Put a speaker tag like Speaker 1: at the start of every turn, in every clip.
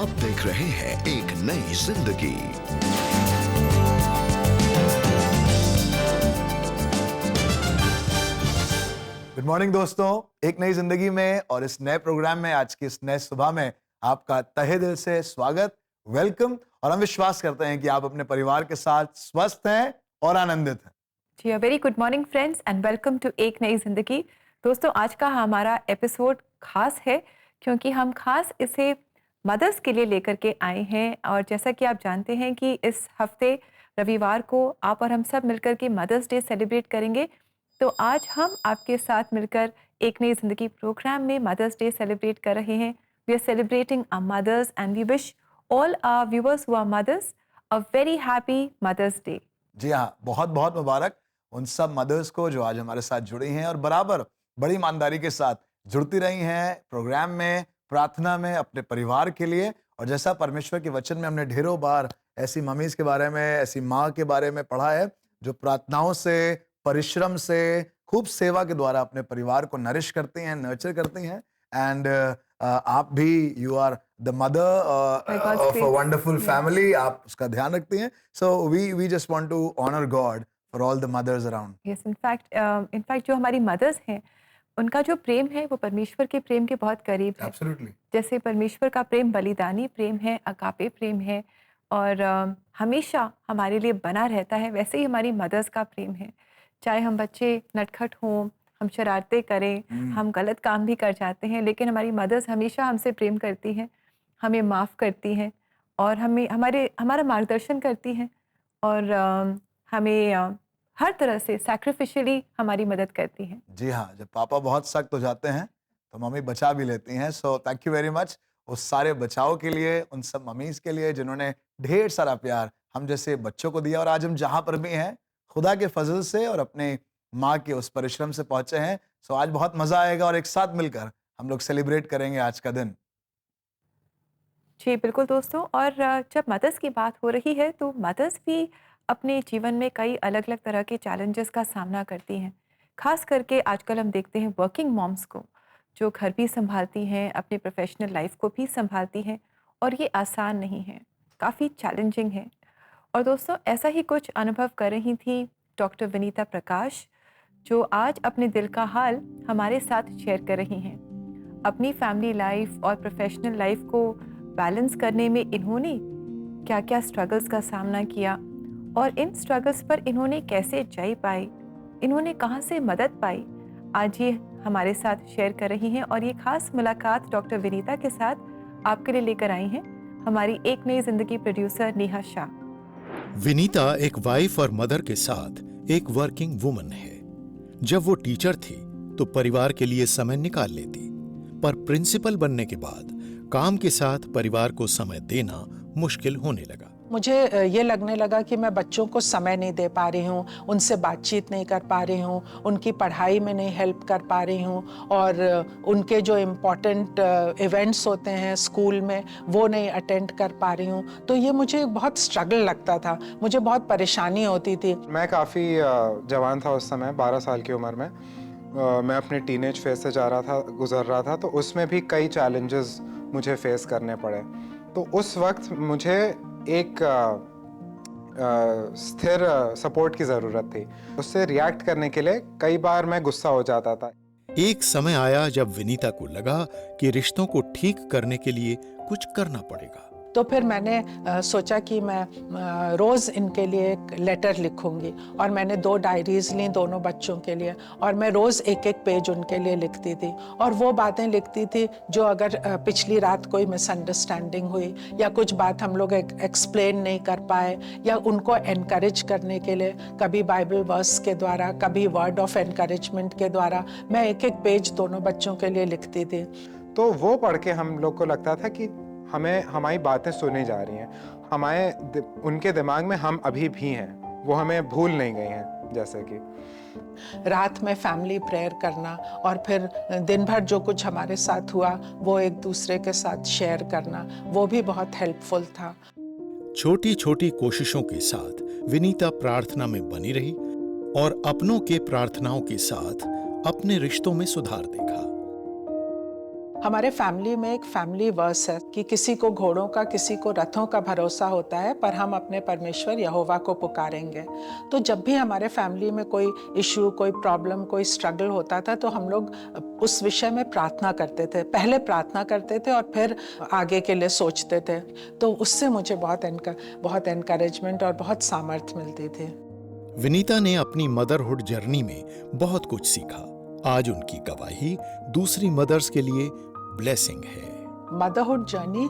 Speaker 1: अब देख रहे हैं एक नई जिंदगी।
Speaker 2: गुड मॉर्निंग दोस्तों, एक नई जिंदगी में और इस नए प्रोग्राम में आज की इस नए सुबह में आपका तहे दिल से स्वागत, वेलकम। और हम विश्वास करते हैं कि आप अपने परिवार के साथ स्वस्थ हैं और आनंदित हैं।
Speaker 3: जी very good morning friends and welcome to एक नई ज़िंदगी। दोस्तों, आज का हमारा एपिसोड खास है क्योंकि हम खास इसे मदर्स के लिए लेकर के आए हैं। और जैसा कि आप जानते हैं कि इस हफ्ते रविवार को आप और हम सब मिलकर के मदर्स डे सेलिब्रेट करेंगे। तो आज हम आपके साथ मिलकर एक नई ज़िंदगी प्रोग्राम में मदर्स डे सेलिब्रेट कर रहे हैं। We are celebrating our mothers and we wish all our viewers who are mothers a very happy mother's day.
Speaker 2: जी हाँ, बहुत बहुत मुबारक उन सब मदर्स को जो आज हमारे साथ जुड़ी हैं और बराबर बड़ी ईमानदारी के साथ जुड़ती रही हैं प्रोग्राम में, प्रार्थना में, अपने परिवार के लिए। और जैसा परमेश्वर के वचन में हमने ढेरों बार ऐसी मम्मीज के बारे में, ऐसी माँ के बारे में पढ़ा है जो प्रार्थनाओं से, परिश्रम से, खूब सेवा के द्वारा अपने परिवार को नरिश करती हैं, नर्चर करती हैं। एंड आप भी, you are the mother of a wonderful family, आप उसका ध्यान रखती हैं। So we just want to honour God for all the mothers around.
Speaker 3: Yes, in fact जो हमारी मदर्स हैं उनका जो प्रेम है वो परमेश्वर के प्रेम के बहुत करीब है।
Speaker 2: एब्सोल्युटली।
Speaker 3: जैसे परमेश्वर का प्रेम बलिदानी प्रेम है, अगापे प्रेम है और हमेशा हमारे लिए बना रहता है, वैसे ही हमारी मदर्स का प्रेम है। चाहे हम बच्चे नटखट हों, हम शरारतें करें, हम गलत काम भी कर जाते हैं, लेकिन हमारी मदर्स हमेशा हमसे प्रेम करती हैं, हमें माफ़ करती हैं और हमारा मार्गदर्शन करती हैं और हमें हर तरह से सैक्रिफिशियली हमारी मदद करती हैं।
Speaker 2: जी हाँ, जब पापा बहुत सख्त हो जाते हैं तो मम्मी बचा भी लेती हैं। सो थैंक यू वेरी मच उस सारे बचाव के लिए, उन सब मम्मीज के लिए जिन्होंने ढेर सारा प्यार हम जैसे बच्चों को दिया। और आज हम जहाँ पर भी हैं खुदा के फजल से और अपने माँ के उस परिश्रम से पहुंचे हैं। सो आज बहुत मजा आएगा और एक साथ मिलकर हम लोग सेलिब्रेट करेंगे आज का दिन।
Speaker 3: जी बिल्कुल दोस्तों, और जब मदर्स की बात हो रही है तो मदर्स भी अपने जीवन में कई अलग अलग तरह के चैलेंजेस का सामना करती हैं। खास करके आजकल हम देखते हैं वर्किंग मॉम्स को, जो घर भी संभालती हैं, अपने प्रोफेशनल लाइफ को भी संभालती हैं और ये आसान नहीं है, काफ़ी चैलेंजिंग है। और दोस्तों, ऐसा ही कुछ अनुभव कर रही थी डॉक्टर विनीता प्रकाश, जो आज अपने दिल का हाल हमारे साथ शेयर कर रही हैं। अपनी फैमिली लाइफ और प्रोफेशनल लाइफ को बैलेंस करने में इन्होंने क्या क्या स्ट्रगल्स का सामना किया और इन स्ट्रगल्स पर इन्होंने कैसे जय पाई, इन्होंने कहाँ से मदद पाई, आज ये हमारे साथ शेयर कर रही हैं। और ये खास मुलाकात डॉक्टर विनीता के साथ आपके लिए लेकर आई हैं हमारी एक नई जिंदगी प्रोड्यूसर नेहा शाह।
Speaker 4: विनीता एक वाइफ और मदर के साथ एक वर्किंग वुमन है। जब वो टीचर थी तो परिवार के लिए समय निकाल लेती, पर प्रिंसिपल बनने के बाद काम के साथ परिवार को समय देना मुश्किल होने लगा।
Speaker 5: मुझे ये लगने लगा कि मैं बच्चों को समय नहीं दे पा रही हूँ, उनसे बातचीत नहीं कर पा रही हूँ, उनकी पढ़ाई में नहीं हेल्प कर पा रही हूँ और उनके जो इम्पोर्टेंट इवेंट्स होते हैं स्कूल में वो नहीं अटेंड कर पा रही हूँ। तो ये मुझे बहुत स्ट्रगल लगता था, मुझे बहुत परेशानी होती थी।
Speaker 6: मैं काफ़ी जवान था उस समय, 12 साल की उम्र में। मैं अपने टीनेज फेज से गुजर रहा था, तो उसमें भी कई चैलेंजेस मुझे फेस करने पड़े। तो उस वक्त मुझे एक स्थिर सपोर्ट की ज़रूरत थी। उससे रिएक्ट करने के लिए कई बार मैं गुस्सा हो जाता था।
Speaker 4: एक समय आया जब विनीता को लगा कि रिश्तों को ठीक करने के लिए कुछ करना पड़ेगा।
Speaker 5: तो फिर मैंने सोचा कि मैं रोज़ इनके लिए एक लेटर लिखूंगी और मैंने 2 डायरीज ली दोनों बच्चों के लिए और मैं रोज़ एक एक पेज उनके लिए लिखती थी और वो बातें लिखती थी जो अगर पिछली रात कोई मिसअंडरस्टैंडिंग हुई या कुछ बात हम लोग एक्सप्लेन नहीं कर पाए या उनको एनकरेज करने के लिए कभी बाइबल वर्स के द्वारा, कभी वर्ड ऑफ एनकरेजमेंट के द्वारा मैं एक एक पेज दोनों बच्चों के लिए लिखती थी।
Speaker 6: तो वो पढ़ के हम लोग को लगता था कि हमारी बातें सुनी जा रही हैं, उनके दिमाग में हम अभी भी हैं, वो हमें भूल नहीं गई हैं। जैसे कि
Speaker 5: रात में फैमिली प्रेयर करना और फिर दिन भर जो कुछ हमारे साथ हुआ वो एक दूसरे के साथ शेयर करना, वो भी बहुत हेल्पफुल था।
Speaker 4: छोटी छोटी कोशिशों के साथ विनीता प्रार्थना में बनी रही और अपनों के प्रार्थनाओं के साथ अपने रिश्तों में सुधार देखा।
Speaker 5: हमारे फैमिली में एक फैमिली वर्स है कि किसी को घोड़ों का, किसी को रथों का भरोसा होता है, पर हम अपने परमेश्वर यहोवा को पुकारेंगे। तो जब भी हमारे फैमिली में कोई इशू, कोई प्रॉब्लम, कोई स्ट्रगल होता था, तो हम लोग उस विषय में प्रार्थना करते थे। पहले प्रार्थना करते थे और फिर आगे के लिए सोचते थे। तो उससे मुझे बहुत एनकरेजमेंट और बहुत सामर्थ्य मिलती थी।
Speaker 4: विनीता ने अपनी मदरहुड जर्नी में बहुत कुछ सीखा। आज उनकी गवाही दूसरी मदर्स के लिए ब्लेसिंग है।
Speaker 5: मदरहुड जर्नी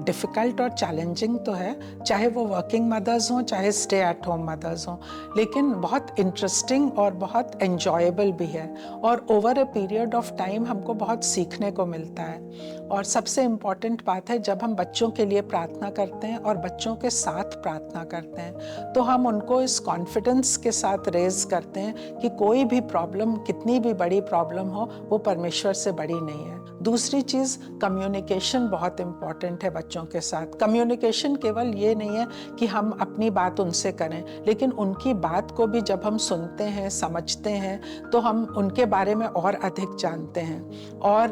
Speaker 5: डिफ़िकल्ट और चैलेंजिंग तो है, चाहे वो वर्किंग मदर्स हों, चाहे स्टे एट होम मदर्स हों, लेकिन बहुत इंटरेस्टिंग और बहुत एन्जॉयबल भी है। और over a period of time हमको बहुत सीखने को मिलता है। और सबसे इम्पॉर्टेंट बात है, जब हम बच्चों के लिए प्रार्थना करते हैं और बच्चों के साथ प्रार्थना करते हैं, तो हम उनको इस कॉन्फिडेंस के साथ रेज करते हैं कि कोई भी प्रॉब्लम, कितनी भी बड़ी प्रॉब्लम हो, वो परमेश्वर से बड़ी नहीं है। दूसरी चीज़, कम्युनिकेशन बहुत इम्पॉर्टेंट है बच्चों के साथ। कम्युनिकेशन केवल ये नहीं है कि हम अपनी बात उनसे करें, लेकिन उनकी बात को भी जब हम सुनते हैं, समझते हैं, तो हम उनके बारे में और अधिक जानते हैं। और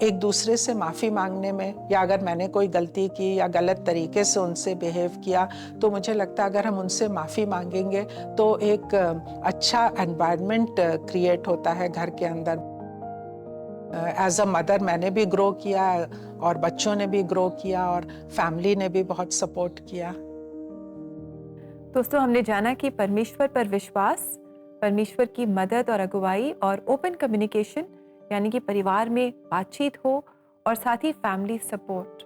Speaker 5: एक दूसरे से माफ़ी मांगने में, या अगर मैंने कोई गलती की या गलत तरीके से उनसे बिहेव किया, तो मुझे लगता है अगर हम उनसे माफ़ी मांगेंगे तो एक अच्छा एनवायरनमेंट क्रिएट होता है घर के अंदर। एज अ मदर मैंने भी ग्रो किया और बच्चों ने भी ग्रो किया और फैमिली ने भी बहुत सपोर्ट किया।
Speaker 3: दोस्तों, हमने जाना कि परमेश्वर पर विश्वास, परमेश्वर की मदद और अगुवाई और ओपन कम्युनिकेशन, यानी कि परिवार में बातचीत हो और साथ ही फैमिली सपोर्ट,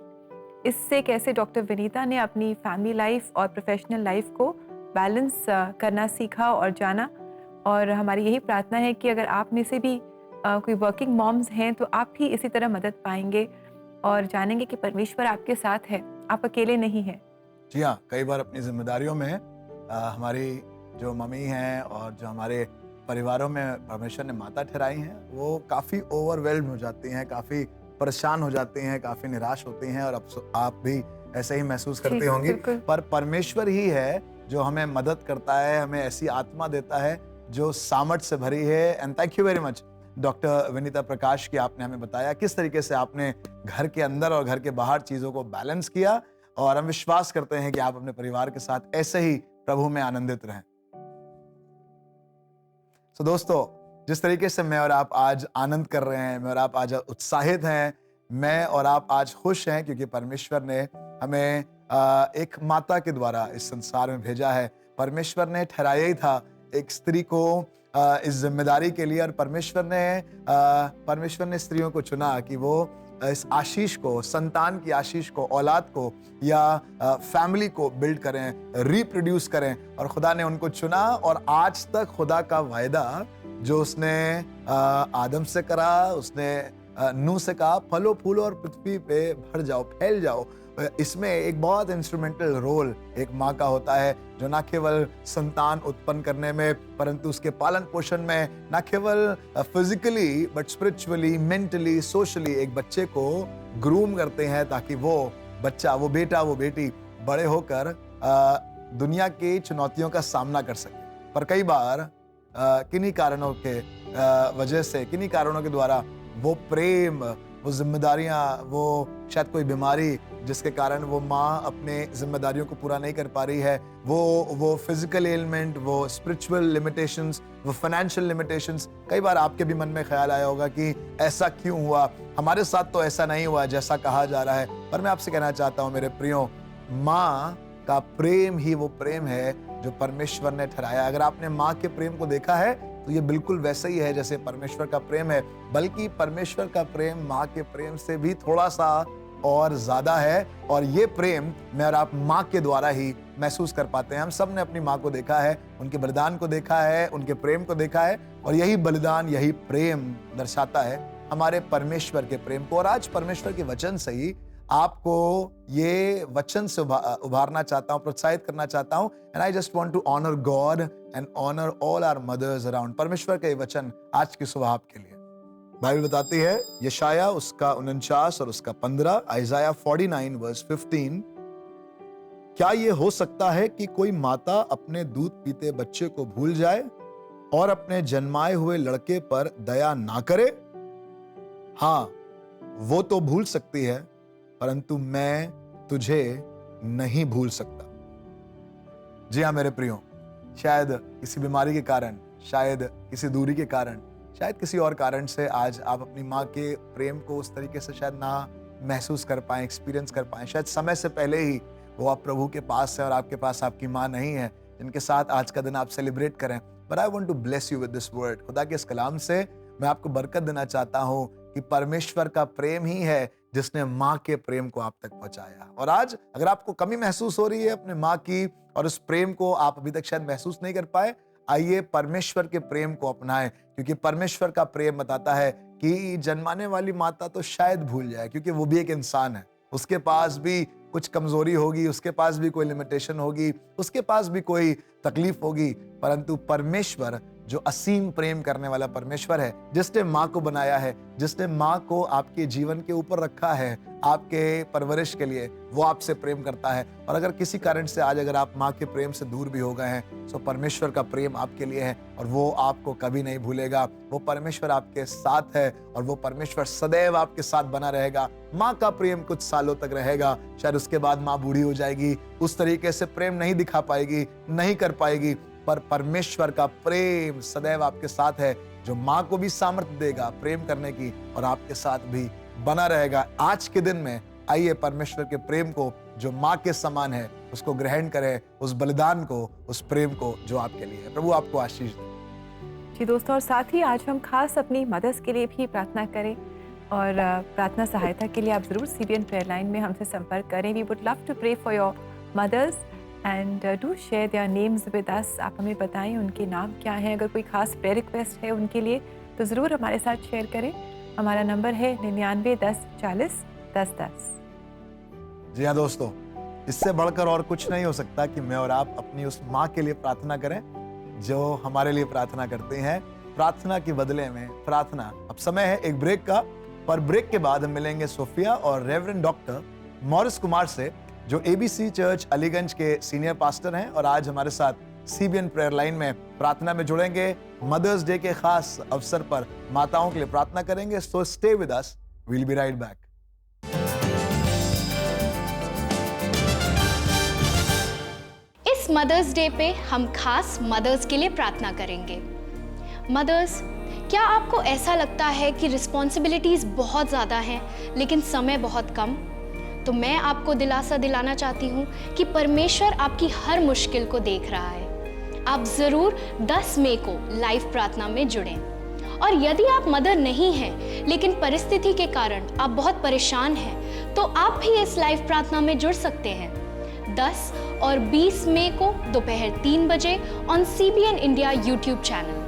Speaker 3: इससे कैसे डॉक्टर विनीता ने अपनी फैमिली लाइफ और प्रोफेशनल लाइफ को बैलेंस करना सीखा और जाना। और हमारी यही प्रार्थना है कि अगर आप में से भी कोई वर्किंग मॉम्स हैं, तो आप भी इसी तरह मदद पाएंगे और जानेंगे कि परमेश्वर आपके साथ है, आप अकेले नहीं हैं।
Speaker 2: जी हाँ, कई बार अपनी जिम्मेदारियों में हमारी जो मम्मी हैं और जो हमारे परिवारों में परमेश्वर ने माता ठहराई हैं, वो काफ़ी ओवरवेल्ड हो जाती हैं, काफ़ी परेशान हो जाती हैं, काफ़ी निराश होती हैं। और अब आप भी ऐसे ही महसूस करती होंगी।
Speaker 3: बिल्कुल।
Speaker 2: पर परमेश्वर ही है जो हमें मदद करता है, हमें ऐसी आत्मा देता है जो सामर्थ्य से भरी है। And thank you very much doctor Vinita Prakash की, आपने हमें बताया किस तरीके से आपने घर के अंदर और घर के बाहर चीज़ों को बैलेंस किया। और हम विश्वास करते हैं कि आप अपने परिवार के साथ ऐसे ही प्रभु में आनंदित रहें। तो दोस्तों, जिस तरीके से मैं और आप आज आनंद कर रहे हैं, मैं और आप आज उत्साहित हैं, मैं और आप आज खुश हैं, क्योंकि परमेश्वर ने हमें एक माता के द्वारा इस संसार में भेजा है। परमेश्वर ने ठहराया ही था एक स्त्री को इस जिम्मेदारी के लिए। और परमेश्वर ने स्त्रियों को चुना कि वो इस आशीष को, संतान की आशीष को, औलाद को या फैमिली को बिल्ड करें, रिप्रोड्यूस करें। और खुदा ने उनको चुना। और आज तक खुदा का वायदा जो उसने आदम से करा, उसने नूह से कहा, फलो फूलो और पृथ्वी पे भर जाओ, फैल जाओ, इसमें एक बहुत इंस्ट्रूमेंटल रोल एक माँ का होता है, जो ना केवल संतान उत्पन्न करने में, परंतु उसके पालन पोषण में, ना केवल physically but spiritually, mentally, socially एक बच्चे को ग्रूम करते हैं, ताकि वो बच्चा, वो बेटा, वो बेटी बड़े होकर दुनिया की चुनौतियों का सामना कर सके। पर कई बार किन्हीं कारणों के वजह से, किन्हीं कारणों के द्वारा वो प्रेम, वो जिम्मेदारियां, वो शायद कोई बीमारी जिसके कारण वो माँ अपने जिम्मेदारियों को पूरा नहीं कर पा रही है, वो फिजिकल एलिमेंट, वो स्पिरिचुअल लिमिटेशंस, वो फाइनेंशियल लिमिटेशंस। कई बार आपके भी मन में ख्याल आया होगा कि ऐसा क्यों हुआ, हमारे साथ तो ऐसा नहीं हुआ जैसा कहा जा रहा है। पर मैं आपसे कहना चाहता हूँ मेरे प्रियो, माँ का प्रेम ही वो प्रेम है जो परमेश्वर ने ठहराया। अगर आपने माँ के प्रेम को देखा है तो ये बिल्कुल वैसे ही है जैसे परमेश्वर का प्रेम है, बल्कि परमेश्वर का प्रेम माँ के प्रेम से भी थोड़ा सा और ज्यादा है। और ये प्रेम मैं और आप माँ के द्वारा ही महसूस कर पाते हैं। हम सब ने अपनी माँ को देखा है, उनके बलिदान को देखा है, उनके प्रेम को देखा है, और यही बलिदान, यही प्रेम दर्शाता है हमारे परमेश्वर के प्रेम को। और आज परमेश्वर के वचन से ही आपको ये वचन से उभारना चाहता हूं, प्रोत्साहित करना चाहता हूं। And I just want to honour God and honour all our mothers around. परमेश्वर का ये वचन आज की सुबह आपके लिए बाइबल बताती है, यशाया उसका 49 और उसका 15, आइजाया 49 वर्स 15, क्या ये हो सकता है कि कोई माता अपने दूध पीते बच्चे को भूल जाए और अपने जन्माए हुए लड़के पर दया ना करे? हाँ, वो तो भूल सकती है, परंतु मैं तुझे नहीं भूल सकता। जी हाँ मेरे प्रियो, शायद किसी बीमारी के कारण, शायद किसी दूरी के कारण, शायद किसी और कारण से आज आप अपनी माँ के प्रेम को उस तरीके से शायद ना महसूस कर पाए, एक्सपीरियंस कर पाए। शायद समय से पहले ही वो आप प्रभु के पास है और आपके पास आपकी माँ नहीं है जिनके साथ आज का दिन आप सेलिब्रेट करें। But I want to bless you with this word. खुदा के इस कलाम से मैं आपको बरकत देना चाहता हूँ कि परमेश्वर का प्रेम ही है जिसने माँ के प्रेम को आप तक पहुंचाया। और आज अगर आपको कमी महसूस हो रही है अपने माँ की और उस प्रेम को आप अभी तक शायद महसूस नहीं कर पाए, आइए परमेश्वर के प्रेम को अपनाएं, क्योंकि परमेश्वर का प्रेम बताता है कि जन्माने वाली माता तो शायद भूल जाए, क्योंकि वो भी एक इंसान है, उसके पास भी कुछ कमजोरी होगी, उसके पास भी कोई लिमिटेशन होगी, उसके पास भी कोई तकलीफ होगी, परंतु परमेश्वर जो असीम प्रेम करने वाला परमेश्वर है, जिसने माँ को बनाया है, जिसने माँ को आपके जीवन के ऊपर रखा है आपके परवरिश के लिए, वो आपसे प्रेम करता है। और अगर किसी कारण से आज अगर आप माँ के प्रेम से दूर भी हो गए हैं, तो परमेश्वर का प्रेम आपके लिए है और वो आपको कभी नहीं भूलेगा। वो परमेश्वर आपके साथ है और वो परमेश्वर सदैव आपके साथ बना रहेगा। माँ का प्रेम कुछ सालों तक रहेगा, शायद उसके बाद माँ बूढ़ी हो जाएगी, उस तरीके से प्रेम नहीं दिखा पाएगी, नहीं कर पाएगी, पर परमेश्वर का प्रेम सदैव आपके साथ है, जो माँ को भी सामर्थ्य देगा प्रेम करने की और आपके साथ भी बना रहेगा। आज के दिन में आइए परमेश्वर के प्रेम को जो माँ के समान है उसको ग्रहण करें, उस बलिदान को, उस प्रेम को जो आपके लिए है। प्रभु आपको आशीष दे।
Speaker 3: जी दोस्तों, और साथ ही आज हम खास अपनी मदर्स के लिए भी प्रार्थना करें और प्रार्थना सहायता के लिए आप जरूर CBN प्रेयर लाइन में हमसे संपर्क करें। We would love to pray for your mothers and do share their names with us. आप हमें बताएं उनके नाम क्या हैं। अगर कोई खास प्रेयर रिक्वेस्ट है उनके लिए तो ज़रूर हमारे साथ शेयर करें। हमारा नंबर है 99 10 40 10 10।
Speaker 2: जी हाँ दोस्तों, इससे बढ़कर और कुछ नहीं हो सकता कि मैं और आप अपनी उस माँ के लिए प्रार्थना करें जो हमारे लिए प्रार्थना करते हैं। प्रार्थना के बदले में प्रार्थना। अब समय है एक ब्रेक का, पर ब्रेक के बाद हम मिलेंगे सोफिया और रेवरेंड डॉक्टर मॉरिस कुमार से, जो ABC चर्च अलीगंज के सीनियर पास्टर हैं और आज हमारे साथ CBN प्रेयर लाइन में प्रार्थना में जुड़ेंगे। मदर्स डे के खास अवसर पर माताओं के लिए प्रार्थना करेंगे। So stay with us, we will be right back.
Speaker 7: इस मदर्स डे पे हम खास मदर्स के लिए प्रार्थना करेंगे। मदर्स, क्या आपको ऐसा लगता है कि रिस्पॉन्सिबिलिटीज बहुत ज़्यादा हैं लेकिन समय बहुत कम? तो मैं आपको दिलासा दिलाना चाहती हूँ कि परमेश्वर आपकी हर मुश्किल को देख रहा है। आप ज़रूर 10 मई को लाइव प्रार्थना में जुड़ें। और यदि आप मदर नहीं हैं लेकिन परिस्थिति के कारण आप बहुत परेशान हैं, तो आप भी इस लाइव प्रार्थना में जुड़ सकते हैं 10 और 20 मई को दोपहर 3 बजे on CBN India YouTube channel.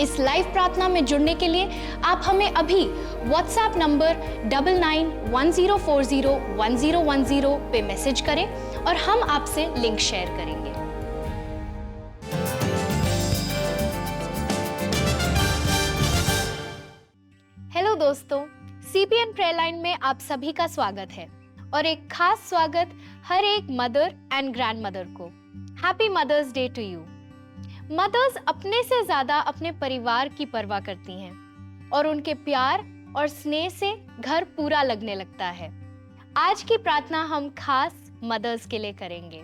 Speaker 7: इस लाइव प्रार्थना में जुड़ने के लिए आप हमें अभी व्हाट्सएप नंबर 9910401010 पे मैसेज करें और हम आपसे लिंक शेयर करेंगे। हेलो दोस्तों, CBN प्रेयर लाइन में आप सभी का स्वागत है और एक खास स्वागत हर एक मदर एंड ग्रैंड मदर को। Happy mother's Day to you. Mothers अपने से ज्यादा अपने परिवार की परवाह करती हैं और उनके प्यार और स्नेह से घर पूरा लगने लगता है। आज की प्रार्थना हम खास मदर्स के लिए करेंगे।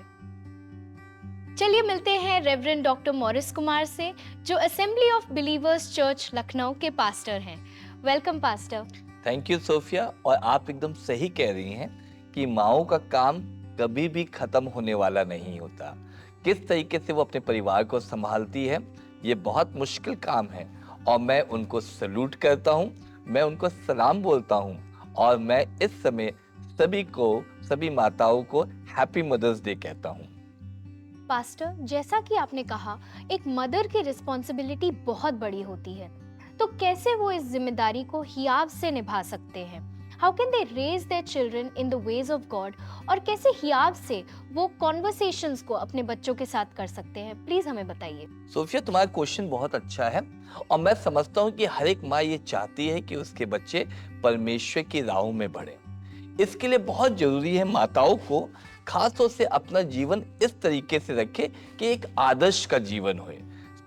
Speaker 7: चलिए मिलते हैं रेवरेंड डॉक्टर मॉरिस कुमार से, जो Assembly of Believers Church Lucknow के पास्टर हैं। Welcome pastor.
Speaker 8: Thank you Sophia. और आप एकदम सही कह रही हैं कि माँओं का काम कभी भी खत्म होने वाला नहीं होता। किस तरीके से वो अपने परिवार को संभालती है, ये बहुत मुश्किल काम है और मैं उनको सैल्यूट करता हूँ, मैं उनको सलाम बोलता हूँ और मैं इस समय सभी माताओं को हैप्पी मदर्स डे कहता हूँ।
Speaker 7: पास्टर, जैसा कि आपने कहा, एक मदर की रिस्पॉन्सिबिलिटी बहुत बड़ी होती है, तो कैसे वो इस जिम्मेदारी को हियाव से निभा सकते हैं? How can they raise their children in the ways of God? और कैसे हियाव से वो कॉन्वर्सेशंस को अपने बच्चों के साथ कर सकते हैं? प्लीज हमें बताइए।
Speaker 8: सोफिया, तुम्हारा क्वेश्चन बहुत अच्छा है और मैं समझता हूँ कि हर एक माँ ये चाहती है कि उसके बच्चे परमेश्वर की राहों में बढ़े। इसके लिए बहुत जरूरी है माताओं को खास तौर से अपना जीवन इस तरीके से रखे कि एक आदर्श का जीवन हो।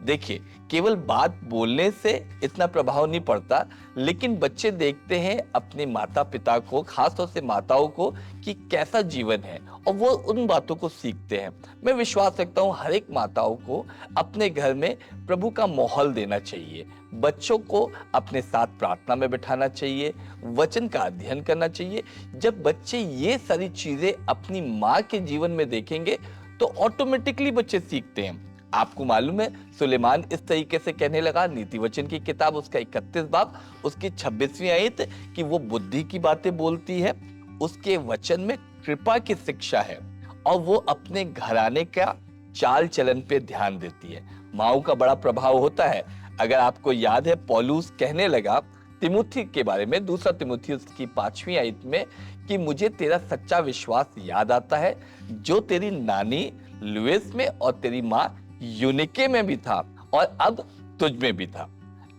Speaker 8: देखिए, केवल बात बोलने से इतना प्रभाव नहीं पड़ता, लेकिन बच्चे देखते हैं अपने माता पिता को, खासतौर से माताओं को, कि कैसा जीवन है और वो उन बातों को सीखते हैं। मैं विश्वास रखता हूँ हर एक माताओं को अपने घर में प्रभु का माहौल देना चाहिए, बच्चों को अपने साथ प्रार्थना में बिठाना चाहिए, वचन का अध्ययन करना चाहिए। जब बच्चे ये सारी चीजें अपनी माँ के जीवन में देखेंगे तो ऑटोमेटिकली बच्चे सीखते हैं। आपको मालूम है, सुलेमान इस तरीके से कहने लगा, नीति वचन की किताब उसका 31 बाब उसकी 26वीं आयत, कि वो बुद्धि की बातें बोलती है, उसके वचन में कृपा की शिक्षा है और वो अपने घराने का चाल चलन पे ध्यान देती है। माओ का बड़ा प्रभाव होता है। अगर आपको याद है, पौलुस कहने लगा तिमुथी के बारे में, 2 तिमुथियुस की 5वीं आयत में, कि मुझे तेरा सच्चा विश्वास याद आता है जो तेरी नानी लुइस में और तेरी माँ यूनिके में भी था और अब तुझ में भी था।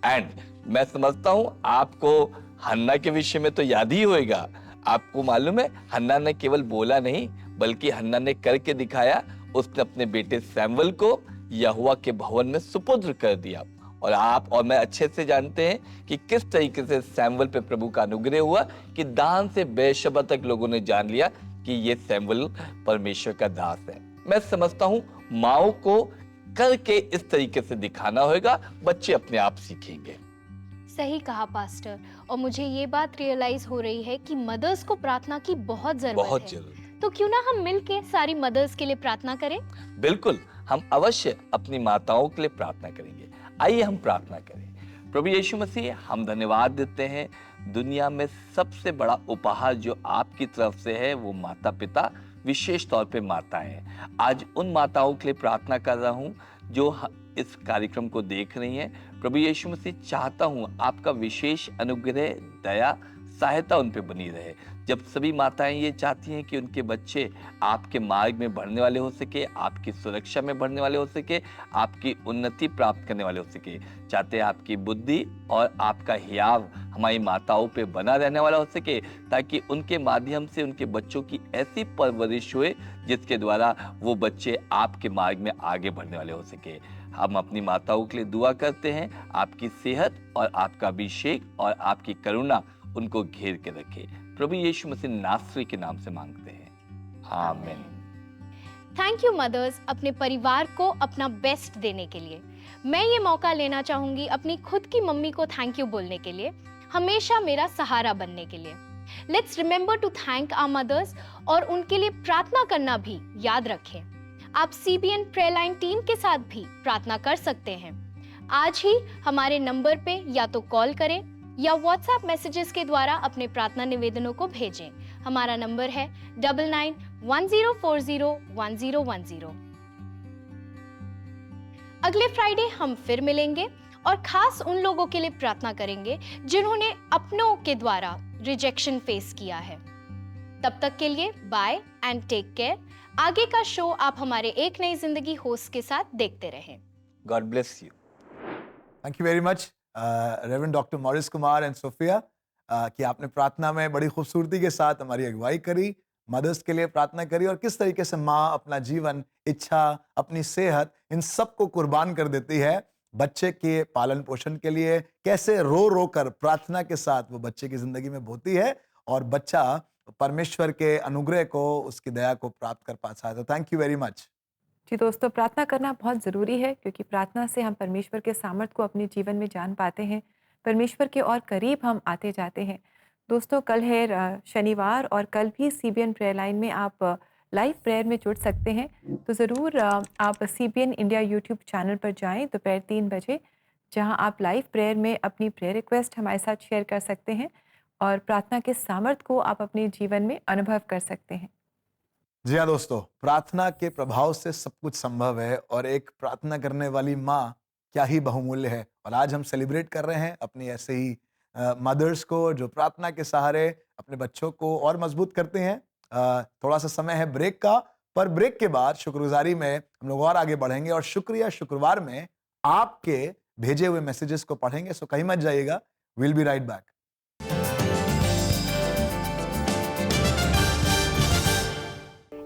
Speaker 8: एंड मैं समझता हूं आपको हन्ना के विषय में तो याद ही होएगा। आपको मालूम है, हन्ना ने केवल बोला नहीं, बल्कि हन्ना ने करके दिखाया। उसने अपने बेटे सैमुअल को यहोवा के भवन में सुपुत्र कर दिया। और आप और मैं अच्छे से जानते हैं कि किस तरीके से सैमुअल पे प्रभु का अनुग्रह हुआ, कि दान से बेशबा तक लोगों ने जान लिया कि ये सैमुअल परमेश्वर का दास है। मैं समझता हूं माओ को करके इस तरीके से दिखाना होगा, बच्चे अपने आप सीखेंगे।
Speaker 7: सही कहा पास्टर, और मुझे ये बात रियलाइज हो रही है कि मदर्स को प्रार्थना की बहुत जरूरत है। तो क्यों ना हम मिलके सारी मदर्स के लिए प्रार्थना करें?
Speaker 8: बिल्कुल, हम अवश्य अपनी माताओं के लिए प्रार्थना करेंगे। आइए हम प्रार्थना करें। प्रभु यीशु मसीह, हम धन्यवाद देते हैं, दुनिया में सबसे बड़ा उपहार जो आपकी तरफ से है वो माता पिता, विशेष तौर पे माताएं। आज उन माताओं के लिए प्रार्थना कर रहा हूं जो इस कार्यक्रम को देख रही हैं। प्रभु यीशु मसीह, चाहता हूं आपका विशेष अनुग्रह, दया, सहायता उन पे बनी रहे। जब सभी माताएं ये चाहती हैं कि उनके बच्चे आपके मार्ग में बढ़ने वाले हो सके, आपकी सुरक्षा में बढ़ने वाले हो सके, आपकी उन्नति प्राप्त करने वाले हो सके, चाहते हैं आपकी बुद्धि और आपका हियाव हमारी माताओं पे बना रहने वाला हो सके, ताकि उनके माध्यम से उनके बच्चों की ऐसी परवरिश हुए जिसके द्वारा वो बच्चे आपके मार्ग में आगे बढ़ने वाले हो सके। हम अपनी माताओं के लिए दुआ करते हैं, आपकी सेहत और आपका अभिषेक और आपकी करुणा उनको घेर के रखे। प्रभु यीशु मसीह नासरी के नाम से मांगते हैं, आमीन।
Speaker 7: थैंक यू मदर्स, अपने परिवार को अपना बेस्ट देने के लिए। मैं ये मौका लेना चाहूंगी अपनी खुद की मम्मी को थैंक यू बोलने के लिए, हमेशा मेरा सहारा बनने के लिए। Let's remember to thank our mothers और उनके लिए प्रार्थना करना भी याद रखें। आप CBN प्रेयर लाइन टीम के साथ भी प्रार्थना कर सकते हैं। आज ही हमारे नंबर पे या तो कॉल करें या WhatsApp मैसेजेस के द्वारा अपने प्रार्थना निवेदनों को भेजें। हमारा नंबर है 9910401010। अगले फ्राइडे हम फिर मिलेंगे और खास उन लोगों के लिए प्रार्थना करेंगे जिन्होंने अपनों के द्वारा रिजेक्शन फेस किया है। तब तक के लिए बाय एंड टेक केयर। आगे का शो आप हमारे एक नई जिंदगी होस्ट के साथ देखते रहें।
Speaker 8: God bless you.
Speaker 2: Thank you very much reverend doctor Morris Kumar and Sophia, कि आपने प्रार्थना में बड़ी खूबसूरती के साथ हमारी अगुवाई करी, मदर्स के लिए प्रार्थना करी, और किस तरीके से माँ अपना जीवन, इच्छा, अपनी सेहत, इन सब को कुर्बान कर देती है बच्चे के पालन पोषण के लिए। कैसे रो रो कर प्रार्थना के साथ वो बच्चे की जिंदगी में बोती है और बच्चा परमेश्वर के अनुग्रह को, उसकी दया को प्राप्त कर पाता है। तो थैंक यू वेरी मच।
Speaker 3: जी दोस्तों, प्रार्थना करना बहुत ज़रूरी है, क्योंकि प्रार्थना से हम परमेश्वर के सामर्थ को अपने जीवन में जान पाते हैं, परमेश्वर के और करीब हम आते जाते हैं। दोस्तों, कल है शनिवार और कल भी CBN प्रेयर लाइन में आप लाइव प्रेयर में जुड़ सकते हैं। तो ज़रूर आप CBN इंडिया यूट्यूब चैनल पर जाएं दोपहर 3 बजे, जहां आप लाइव प्रेयर में अपनी प्रेयर रिक्वेस्ट हमारे साथ शेयर कर सकते हैं और प्रार्थना के सामर्थ को आप अपने जीवन में अनुभव कर सकते हैं।
Speaker 2: जी हाँ दोस्तों, प्रार्थना के प्रभाव से सब कुछ संभव है और एक प्रार्थना करने वाली माँ क्या ही बहुमूल्य है। और आज हम सेलिब्रेट कर रहे हैं अपनी ऐसे ही मदर्स को जो प्रार्थना के सहारे अपने बच्चों को और मजबूत करते हैं। थोड़ा सा समय है ब्रेक का, पर ब्रेक के बाद शुक्रगुजारी में हम लोग और आगे बढ़ेंगे और शुक्रिया शुक्रवार में आपके भेजे हुए मैसेजेस को पढ़ेंगे। सो कहीं मत जाइएगा, विल बी राइट बैक।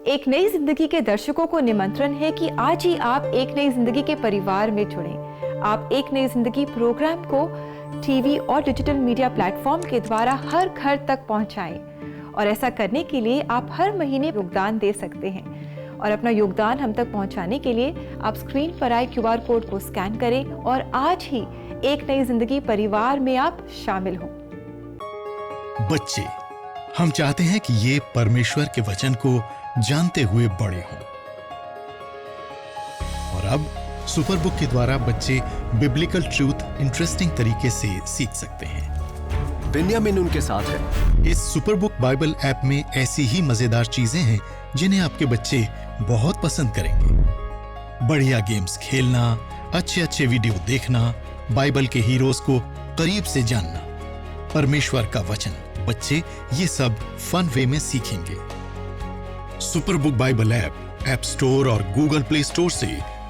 Speaker 3: एक नई जिंदगी के दर्शकों को निमंत्रण है कि आज ही आप एक नई जिंदगी के परिवार में जुड़ें। आप एक नई जिंदगी प्रोग्राम को टीवी और डिजिटल मीडिया प्लेटफॉर्म के द्वारा हर घर तक पहुंचाएं और ऐसा करने के लिए आप हर महीने योगदान दे सकते हैं। और अपना योगदान हम तक पहुंचाने के लिए आप स्क्रीन पर आए QR कोड को स्कैन करें और आज ही एक नई जिंदगी परिवार में आप शामिल हों।
Speaker 4: बच्चे, हम चाहते हैं कि ये परमेश्वर के वचन को जानते हुए बड़े हों। और अब सुपरबुक के द्वारा बच्चे बिब्लिकल ट्रूथ इंटरेस्टिंग तरीके से सीख सकते हैं।
Speaker 1: बिन्यामिन उनके साथ है।
Speaker 4: इस सुपरबुक बाइबल ऐप में ऐसी ही मजेदार चीजें हैं जिन्हें आपके बच्चे बहुत पसंद करेंगे। बढ़िया गेम्स खेलना, अच्छे अच्छे वीडियो देखना, बाइबल के हीरोज को करीब से जानना, परमेश्वर का वचन, बच्चे ये सब फन वे में सीखेंगे। सुपरबुक बाइबल ऐप स्टोर और गूगल प्ले स्टोर से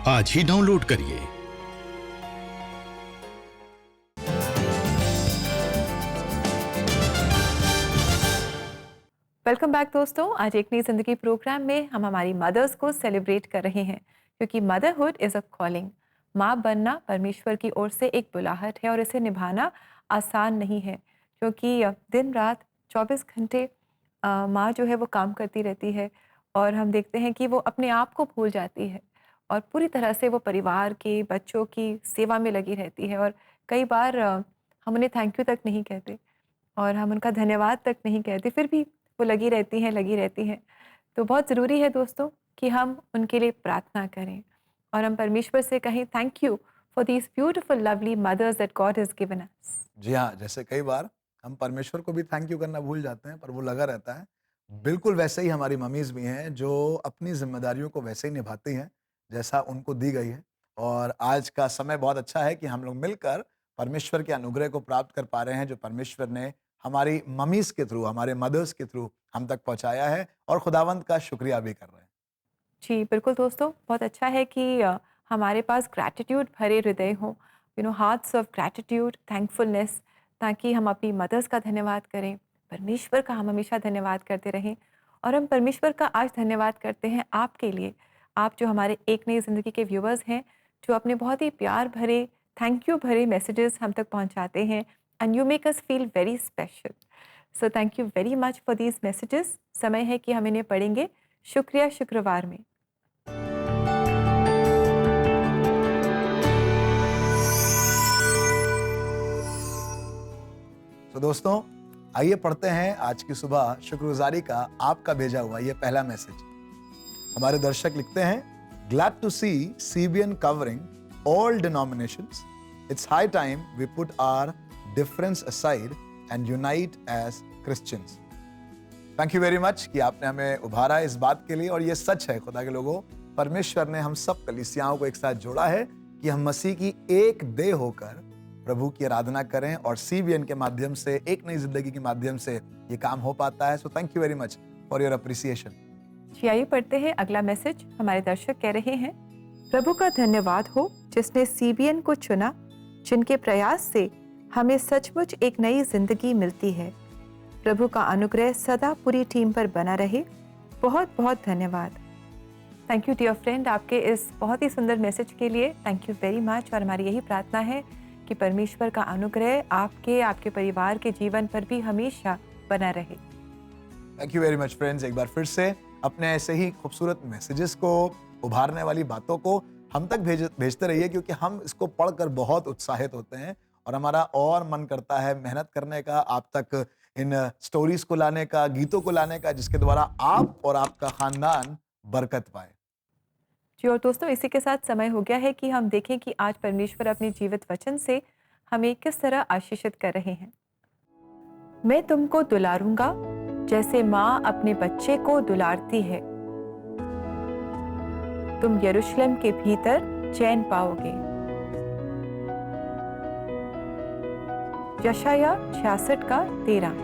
Speaker 4: आज ही डाउनलोड करिए।
Speaker 3: वेलकम बैक दोस्तों। आज एक नई जिंदगी प्रोग्राम में हम हमारी मदर्स को सेलिब्रेट कर रहे हैं, क्योंकि मदरहुड इज़ अ कॉलिंग। माँ बनना परमेश्वर की ओर से एक बुलाहट है और इसे निभाना आसान नहीं है, क्योंकि दिन रात 24 घंटे माँ जो है वो काम करती रहती है और हम देखते हैं कि वो अपने आप को भूल जाती है और पूरी तरह से वो परिवार के बच्चों की सेवा में लगी रहती है। और कई बार हम उन्हें थैंक यू तक नहीं कहते और हम उनका धन्यवाद तक नहीं कहते, फिर भी वो लगी रहती हैं। तो बहुत ज़रूरी है दोस्तों कि हम उनके लिए प्रार्थना करें और हम परमेश्वर से कहें thank you for these beautiful lovely mothers that God has given us.
Speaker 2: जी हाँ, जैसे कई बार हम परमेश्वर को भी थैंक यू करना भूल जाते हैं, पर वो लगा रहता है। बिल्कुल वैसे ही हमारी मम्मीज़ भी हैं, जो अपनी ज़िम्मेदारियों को वैसे ही निभाती हैं, जैसा उनको दी गई है। और आज का समय बहुत अच्छा है कि हम लोग मिलकर परमेश्वर के अनुग्रह को प्राप्त कर पा रहे हैं, जो परमेश्वर ने हमारी मम्मीज़ के थ्रू, हमारे मदर्स के थ्रू हम तक पहुँचाया है, और खुदावंत का शुक्रिया भी कर रहे हैं।
Speaker 3: जी, बिल्कुल दोस्तों, बहुत अच्छा है कि हमारे पास ग्रैटिट्यूड भरे हृदय हों, हार्ट्स ऑफ ग्रैटिट्यूड, थैंकफुलनेस, ताकि हम अपनी मदर्स का धन्यवाद करें, परमेश्वर का हम हमेशा धन्यवाद करते रहें। और हम परमेश्वर का आज धन्यवाद करते हैं आपके लिए, आप जो हमारे एक नई ज़िंदगी के व्यूअर्स हैं, जो अपने बहुत ही प्यार भरे, थैंक यू भरे मैसेजेस हम तक पहुंचाते हैं, and you make us feel very special. So thank you very much for these messages. समय है कि हम इन्हें पढ़ेंगे शुक्रिया शुक्रवार में।
Speaker 2: तो दोस्तों, आइए पढ़ते हैं आज की सुबह शुक्रगुजारी का आपका भेजा हुआ ये पहला मैसेज। हमारे दर्शक लिखते हैं, glad to see CBN covering all denominations. It's high time we put our difference aside and unite as Christians. Thank you very much कि आपने हमें उभारा इस बात के लिए। और ये सच है खुदा के लोगों, परमेश्वर ने हम सब कलीसियाओं को एक साथ जोड़ा है कि हम मसीह की एक देह होकर प्रभु की आराधना करें, और CBN के माध्यम से, एक नई जिंदगी के माध्यम से ये काम हो पाता है। So thank you very much for your appreciation.
Speaker 3: जी, आइए पढ़ते हैं अगला मैसेज। हमारे दर्शक कह रहे हैं, प्रभु का धन्यवाद हो जिसने CBN को चुना, जिनके प्रयास से हमें सचमुच एक नई जिंदगी मिलती है। प्रभु का अनुग्रह सदा पूरी टीम पर बना रहे। बहुत बहुत धन्यवाद। थैंक यू डियर फ्रेंड, आपके इस बहुत ही सुंदर मैसेज के लिए थैंक यू वेरी मच। और हमारी यही प्रार्थना है कि परमेश्वर का अनुग्रह आपके परिवार के जीवन पर भी हमेशा बना रहे।
Speaker 2: Thank you very much friends. एक बार फिर से अपने ऐसे ही खूबसूरत मैसेजेस को, उभारने वाली बातों को हम तक भेजते रहिए, क्योंकि हम इसको पढ़कर बहुत उत्साहित होते हैं और हमारा और मन करता है मेहनत करने का, आप तक इन स्टोरीज को लाने का, गीतों को लाने का, जिसके द्वारा आप और आपका खानदान बरकत पाए।
Speaker 3: जी, और दोस्तों, इसी के साथ समय हो गया है कि हम देखें कि आज परमेश्वर अपने जीवित वचन से हमें किस तरह आशीषित कर रहे हैं। मैं तुमको दुलारूंगा जैसे माँ अपने बच्चे को दुलारती है। तुम यरूशलेम के भीतर चैन पाओगे। यशाया 66 का 13।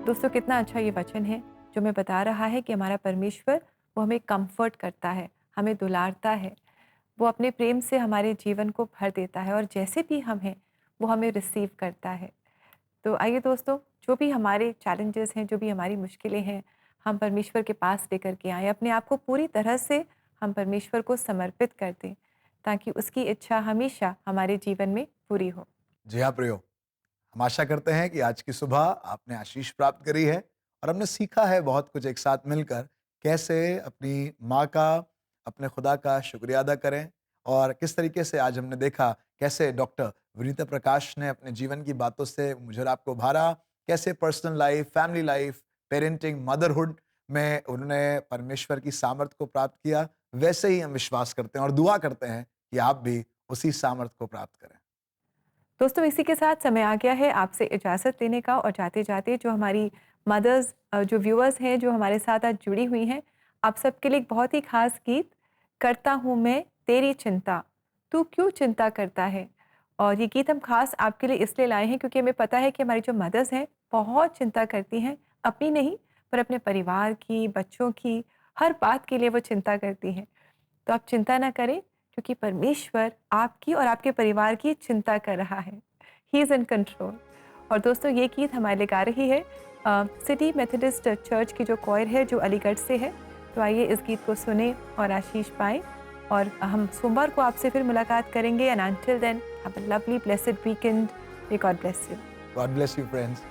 Speaker 3: दोस्तों, कितना अच्छा ये वचन है जो हमें बता रहा है कि हमारा परमेश्वर वो हमें कंफर्ट करता है, हमें दुलारता है, वो अपने प्रेम से हमारे जीवन को भर देता है और जैसे भी हम हैं वो हमें रिसीव करता है। तो आइए दोस्तों, जो भी हमारे चैलेंजेस हैं, जो भी हमारी मुश्किलें हैं, हम परमेश्वर के पास लेकर के आएँ, अपने आप को पूरी तरह से हम परमेश्वर को समर्पित कर दें, ताकि उसकी इच्छा हमेशा हमारे जीवन में पूरी हो।
Speaker 2: जी हाँ प्रियो, हम आशा करते हैं कि आज की सुबह आपने आशीष प्राप्त करी है और हमने सीखा है बहुत कुछ एक साथ मिलकर, कैसे अपनी माँ का, अपने खुदा का शुक्रिया अदा करें, और किस तरीके से आज हमने देखा कैसे डॉक्टर विनीता प्रकाश ने अपने जीवन की बातों से मुझे और आपको भारा, कैसे personal life, family life, parenting, motherhood में उन्होंने परमेश्वर की सामर्थ्य को प्राप्त किया। वैसे ही हम विश्वास करते हैं और दुआ करते हैं कि आप भी उसी सामर्थ्य को प्राप्त करें।
Speaker 3: दोस्तों, इसी के साथ समय आ गया है आपसे इजाज़त लेने का, और जाते-जाते जो हमारी मदर्स, जो व्यूअर्स हैं, जो हमारे साथ आज जुड़ी हुई हैं, आप सबके लिए एक बहुत ही ख़ास गीत, करता हूँ मैं तेरी चिंता, तू क्यों चिंता करता है। और ये गीत हम ख़ास आपके लिए इसलिए लाए हैं क्योंकि हमें पता है कि हमारी जो मदर्स हैं बहुत चिंता करती हैं, अपनी नहीं पर अपने परिवार की, बच्चों की, हर बात के लिए वो चिंता करती हैं। तो आप चिंता ना करें, क्योंकि परमेश्वर आपकी और आपके परिवार की चिंता कर रहा है। He is in control. और दोस्तों, ये गीत हमारे लिए गा रही है सिटी मेथोडिस्ट चर्च की जो कॉयर है, जो अलीगढ़ से है। तो आइए इस गीत को सुने और आशीष पाएं, और हम सोमवार को आपसे फिर मुलाकात करेंगे। And until then, have a lovely blessed weekend. May God bless you.
Speaker 2: God bless you friends.